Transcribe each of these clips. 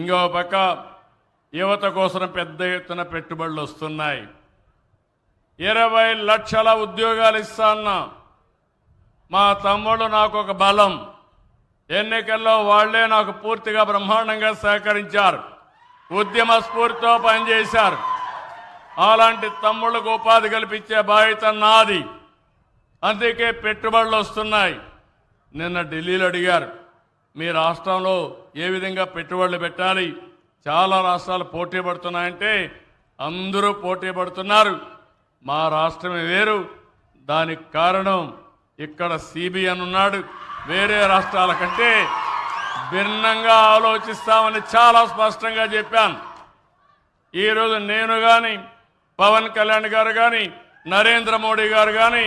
ఇంకో పక్క యువత కోసం పెద్ద ఎత్తున పెట్టుబడులు వస్తున్నాయి. 20 లక్షల ఉద్యోగాలు ఇస్తాన్న మా తమ్ముళ్ళు నాకు ఒక బలం. ఎన్నికల్లో వాళ్లే నాకు పూర్తిగా బ్రహ్మాండంగా సహకరించారు, ఉద్యమ స్ఫూర్తితో పనిచేశారు. అలాంటి తమ్ముళ్లకు ఉపాధి కల్పించే బాధ్యత నాది. అందుకే పెట్టుబడులు వస్తున్నాయి. నిన్న ఢిల్లీలో అడిగారు, మీ రాష్ట్రంలో ఏ విధంగా పెట్టుబడులు పెట్టాలి? చాలా రాష్ట్రాలు పోటీ పడుతున్నాయంటే అందరూ పోటీ పడుతున్నారు. మా రాష్ట్రమే వేరు. దానికి కారణం ఇక్కడ సిబిఎన్ ఉన్నాడు. వేరే రాష్ట్రాల కంటే భిన్నంగా ఆలోచిస్తామని చాలా స్పష్టంగా చెప్పాను. ఈరోజు నేను కానీ, పవన్ కళ్యాణ్ గారు కానీ, నరేంద్ర మోడీ గారు కానీ,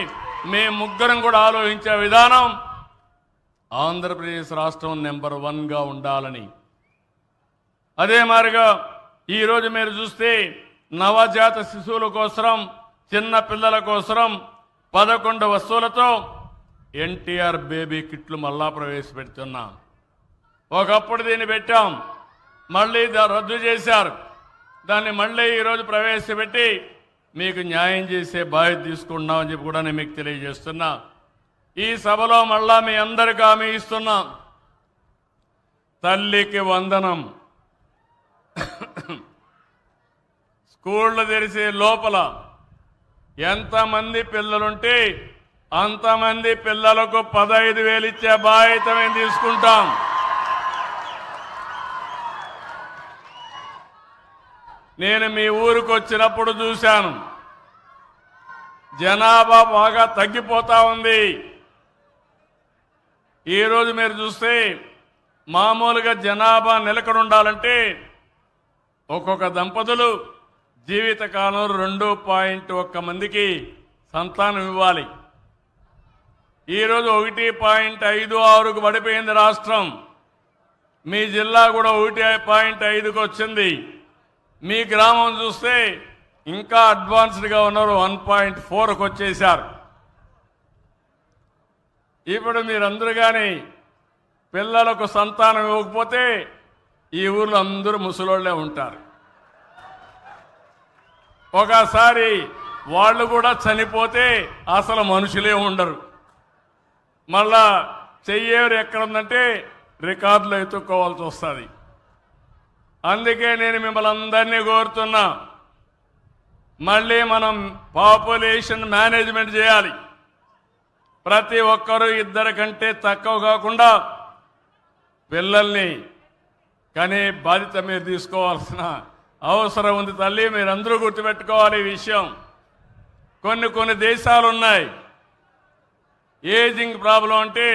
మేము ముగ్గురం కూడా ఆలోచించే విధానం ఆంధ్రప్రదేశ్ రాష్ట్రం నెంబర్ 1గా ఉండాలని. అదే మాదిరిగా ఈరోజు మీరు చూస్తే నవజాత శిశువుల కోసం, చిన్న పిల్లల కోసం 11 వస్తువులతో ఎన్టీఆర్ బేబీ కిట్లు మళ్ళా ప్రవేశపెడుతున్నాం. ఒకప్పుడు దీన్ని పెట్టాం, మళ్ళీ రద్దు చేశారు. దాన్ని మళ్ళీ ఈరోజు ప్రవేశపెట్టి మీకు న్యాయం చేసే బాధ్యత తీసుకుంటున్నామని చెప్పి కూడా నేను మీకు తెలియజేస్తున్నా. ఈ సభలో మళ్ళా మీ అందరికీ హామీ ఇస్తున్నాం. తల్లికి వందనం. స్కూళ్ళు తెరిసే లోపల ఎంతమంది పిల్లలుంటే అంతమంది పిల్లలకు 15,000 ఇచ్చే బాధ్యత మేము తీసుకుంటాం. నేను మీ ఊరికి వచ్చినప్పుడు చూశాను, జనాభా బాగా తగ్గిపోతా ఉంది. ఈరోజు మీరు చూస్తే మామూలుగా జనాభా నిలకడ ఉండాలంటే ఒక్కొక్క దంపతులు జీవితకాలం 2.1 మందికి సంతానం ఇవ్వాలి. ఈరోజు 1.56కు పడిపోయింది రాష్ట్రం. మీ జిల్లా కూడా 1.5కు వచ్చింది. మీ గ్రామం చూస్తే ఇంకా అడ్వాన్స్డ్గా ఉన్నారు, 1.4కు వచ్చేశారు. ఇప్పుడు మీరందరూ కానీ పిల్లలకు సంతానం ఇవ్వకపోతే ఈ ఊర్లో అందరూ ముసలోళ్లే ఉంటారు. ఒకసారి వాళ్ళు కూడా చనిపోతే అసలు మనుషులే ఉండరు. మళ్ళా చెయ్యేరు ఎక్కడుందంటే రికార్డులో ఎత్తుక్కోవాల్సి వస్తుంది. అందుకే నేను మిమ్మల్ని అందరినీ కోరుతున్నా, మళ్ళీ మనం పాపులేషన్ మేనేజ్మెంట్ చేయాలి. ప్రతి ఒక్కరూ 2 కంటే తక్కువ కాకుండా పిల్లల్ని కనే బాధ్యత మీరు తీసుకోవాల్సిన అవసరం ఉంది. తల్లి, మీరందరూ గుర్తుపెట్టుకోవాలి ఈ విషయం. కొన్ని దేశాలు ఉన్నాయి, ఏజింగ్ ప్రాబ్లం అంటే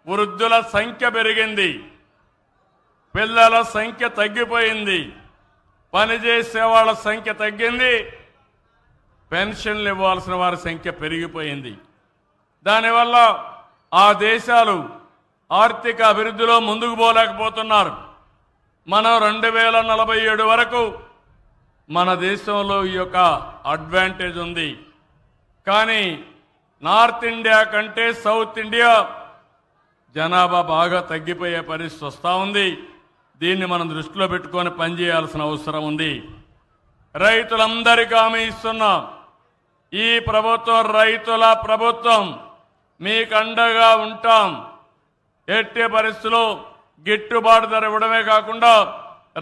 వృద్ధుల సంఖ్య పెరిగింది, పిల్లల సంఖ్య తగ్గిపోయింది, పనిచేసే వాళ్ళ సంఖ్య తగ్గింది, పెన్షన్లు ఇవ్వాల్సిన వారి సంఖ్య పెరిగిపోయింది. దానివల్ల ఆ దేశాలు ఆర్థిక అభివృద్ధిలో ముందుకు పోలేకపోతున్నారు. మనం 2047 వరకు మన దేశంలో ఈ యొక్క అడ్వాంటేజ్ ఉంది. కానీ నార్త్ ఇండియా కంటే సౌత్ ఇండియా జనాభా బాగా తగ్గిపోయే పరిస్థితి వస్తూ ఉంది. దీన్ని మనం దృష్టిలో పెట్టుకొని పనిచేయాల్సిన అవసరం ఉంది. రైతులందరికీ హామీ ఇస్తున్నాం, ఈ ప్రభుత్వం రైతుల ప్రభుత్వం, మీకు అండగా ఉంటాం. ఎట్టి పరిస్థితుల్లో గిట్టుబాటు ధర ఇవ్వడమే కాకుండా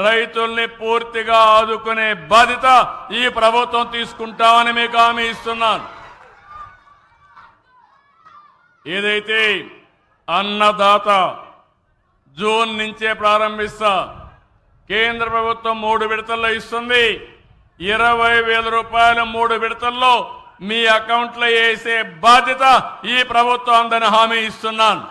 రైతుల్ని పూర్తిగా ఆదుకునే బాధ్యత ఈ ప్రభుత్వం తీసుకుంటామని మీకు హామీ ఇస్తున్నాను. ఏదైతే అన్నదాత జూన్ నుంచే ప్రారంభిస్తా, కేంద్ర ప్రభుత్వం 3 విడతల్లో ఇస్తుంది. 20,000 రూపాయలు 3 విడతల్లో మీ అకౌంట్లో వేసే బాధ్యత ఈ ప్రభుత్వం ఉందని హామీ ఇస్తున్నాను.